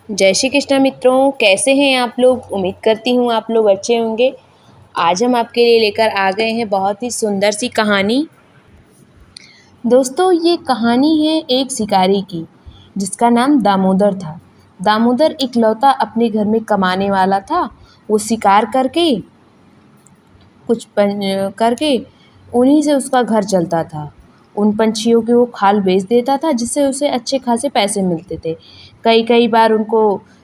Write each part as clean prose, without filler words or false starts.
जय श्री कृष्ण मित्रों, कैसे हैं आप लोग। उम्मीद करती हूँ आप लोग अच्छे होंगे। आज हम आपके लिए लेकर आ गए हैं बहुत ही सुंदर सी कहानी। दोस्तों, ये कहानी है एक शिकारी की जिसका नाम दामोदर था। दामोदर इकलौता अपने घर में कमाने वाला था। वो शिकार करके करके उन्हीं से उसका घर चलता था। उन पंछियों की वो खाल बेच देता था जिससे उसे अच्छे खासे पैसे मिलते थे। कई कई बार उनको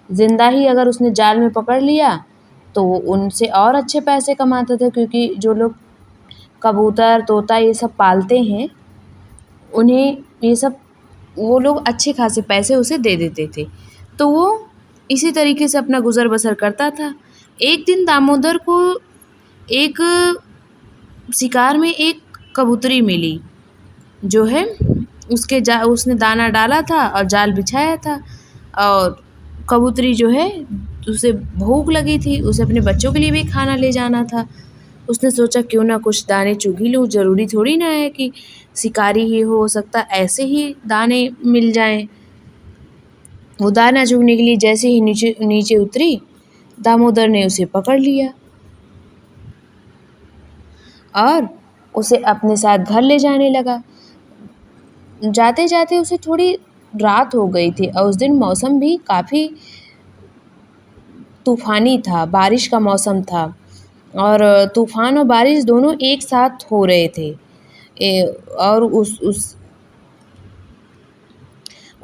ज़िंदा ही अगर उसने जाल में पकड़ लिया तो वो उनसे और अच्छे पैसे कमाता था, क्योंकि जो लोग कबूतर तोता ये सब पालते हैं उन्हें ये सब वो लोग अच्छे खासे पैसे उसे दे देते थे। तो वो इसी तरीके से अपना गुज़र बसर करता था। एक दिन दामोदर को एक शिकार में एक कबूतरी मिली जो है उसने दाना डाला था और जाल बिछाया था। और कबूतरी जो है उसे भूख लगी थी, उसे अपने बच्चों के लिए भी खाना ले जाना था। उसने सोचा क्यों ना कुछ दाने चुग ही लूँ, ज़रूरी थोड़ी ना है कि शिकारी ही हो सकता ऐसे ही दाने मिल जाएं। वो दाना चुगने के लिए जैसे ही नीचे नीचे उतरी, दामोदर ने उसे पकड़ लिया और उसे अपने साथ घर ले जाने लगा। जाते जाते उसे थोड़ी रात हो गई थी और उस दिन मौसम भी काफ़ी तूफ़ानी था, बारिश का मौसम था। और तूफ़ान और बारिश दोनों एक साथ हो रहे थे। और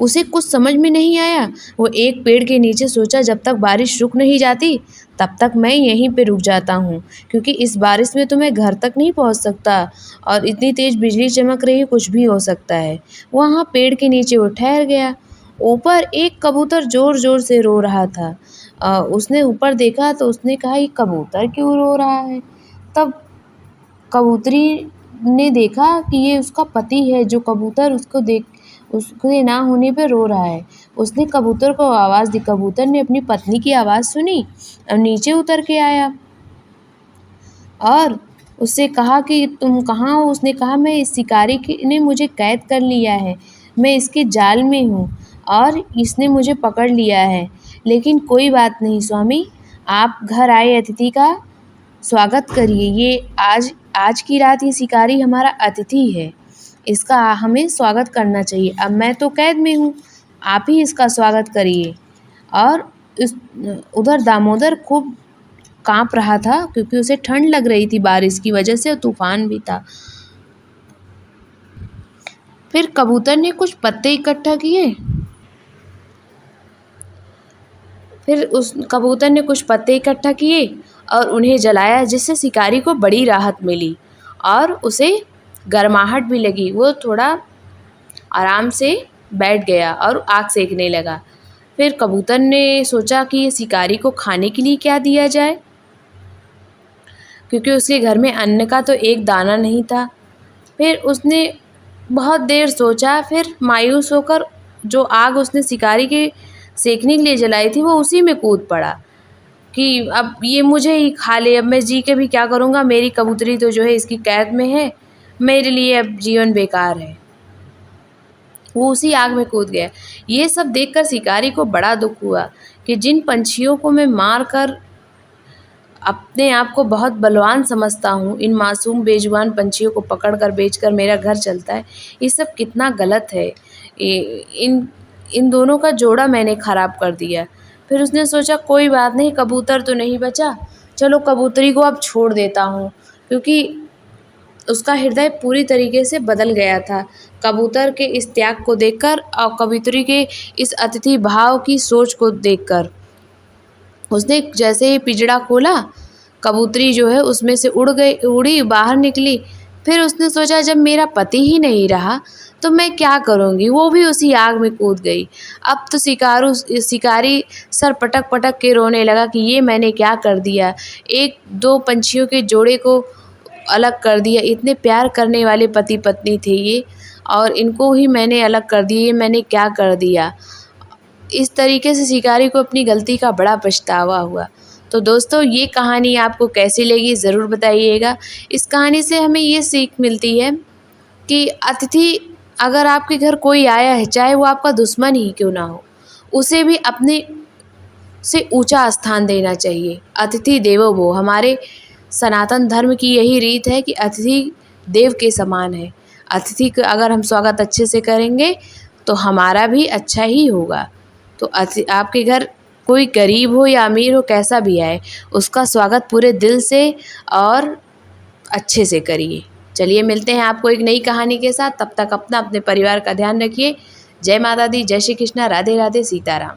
उसे कुछ समझ में नहीं आया। वो एक पेड़ के नीचे सोचा जब तक बारिश रुक नहीं जाती तब तक मैं यहीं पे रुक जाता हूँ, क्योंकि इस बारिश में तो मैं घर तक नहीं पहुँच सकता और इतनी तेज़ बिजली चमक रही है, कुछ भी हो सकता है। वहाँ पेड़ के नीचे वो ठहर गया। ऊपर एक कबूतर ज़ोर ज़ोर से रो रहा था। उसने ऊपर देखा तो उसने कहा ये कबूतर क्यों रो रहा है। तब कबूतरी ने देखा कि ये उसका पति है जो कबूतर उसके ना होने पे रो रहा है। उसने कबूतर को आवाज़ दी। कबूतर ने अपनी पत्नी की आवाज़ सुनी और नीचे उतर के आया और उससे कहा कि तुम कहाँ हो। उसने कहा मैं इस शिकारी ने मुझे कैद कर लिया है, मैं इसके जाल में हूँ और इसने मुझे पकड़ लिया है। लेकिन कोई बात नहीं स्वामी, आप घर आए अतिथि का स्वागत करिए। ये आज की रात ये शिकारी हमारा अतिथि है, इसका हमें स्वागत करना चाहिए। अब मैं तो कैद में हूँ, आप ही इसका स्वागत करिए। और उधर दामोदर खूब काँप रहा था क्योंकि उसे ठंड लग रही थी बारिश की वजह से और तूफान भी था। फिर कबूतर ने कुछ पत्ते इकट्ठा किए। फिर उस कबूतर ने कुछ पत्ते इकट्ठा किए और उन्हें जलाया, जिससे शिकारी को बड़ी राहत मिली और उसे गर्माहट भी लगी। वो थोड़ा आराम से बैठ गया और आग सेकने लगा। फिर कबूतर ने सोचा कि ये शिकारी को खाने के लिए क्या दिया जाए, क्योंकि उसके घर में अन्न का तो एक दाना नहीं था। फिर उसने बहुत देर सोचा, फिर मायूस होकर जो आग उसने शिकारी के सेकने के लिए जलाई थी वो उसी में कूद पड़ा कि अब ये मुझे ही खा ले, अब मैं जी के भी क्या करूँगा, मेरी कबूतरी तो जो है इसकी कैद में है, मेरे लिए अब जीवन बेकार है। वो उसी आग में कूद गया। ये सब देखकर शिकारी को बड़ा दुख हुआ कि जिन पंछियों को मैं मार कर अपने आप को बहुत बलवान समझता हूँ, इन मासूम बेजुबान पंछियों को पकड़ कर बेच कर मेरा घर चलता है, ये सब कितना गलत है। इन इन दोनों का जोड़ा मैंने ख़राब कर दिया। फिर उसने सोचा कोई बात नहीं, कबूतर तो नहीं बचा, चलो कबूतरी को अब छोड़ देता हूँ, क्योंकि उसका हृदय पूरी तरीके से बदल गया था कबूतर के इस त्याग को देखकर और कबूतरी के इस अतिथि भाव की सोच को देखकर। उसने जैसे ही पिंजड़ा खोला, कबूतरी जो है उसमें से उड़ी बाहर निकली। फिर उसने सोचा जब मेरा पति ही नहीं रहा तो मैं क्या करूँगी, वो भी उसी आग में कूद गई। अब तो शिकारी सर पटक पटक के रोने लगा कि ये मैंने क्या कर दिया, एक दो पंछियों के जोड़े को अलग कर दिया, इतने प्यार करने वाले पति पत्नी थे ये, और इनको ही मैंने अलग कर दिया, ये मैंने क्या कर दिया। इस तरीके से शिकारी को अपनी गलती का बड़ा पछतावा हुआ। तो दोस्तों, ये कहानी आपको कैसी लगी ज़रूर बताइएगा। इस कहानी से हमें ये सीख मिलती है कि अतिथि अगर आपके घर कोई आया है, चाहे वो आपका दुश्मन ही क्यों ना हो, उसे भी अपने से ऊंचा स्थान देना चाहिए। अतिथि देवो भव, हमारे सनातन धर्म की यही रीत है कि अतिथि देव के समान है। अतिथि का अगर हम स्वागत अच्छे से करेंगे तो हमारा भी अच्छा ही होगा। तो आपके घर कोई गरीब हो या अमीर हो, कैसा भी आए, उसका स्वागत पूरे दिल से और अच्छे से करिए। चलिए मिलते हैं आपको एक नई कहानी के साथ। तब तक अपना अपने परिवार का ध्यान रखिए। जय माता दी, जय श्री कृष्णा, राधे राधे, सीताराम।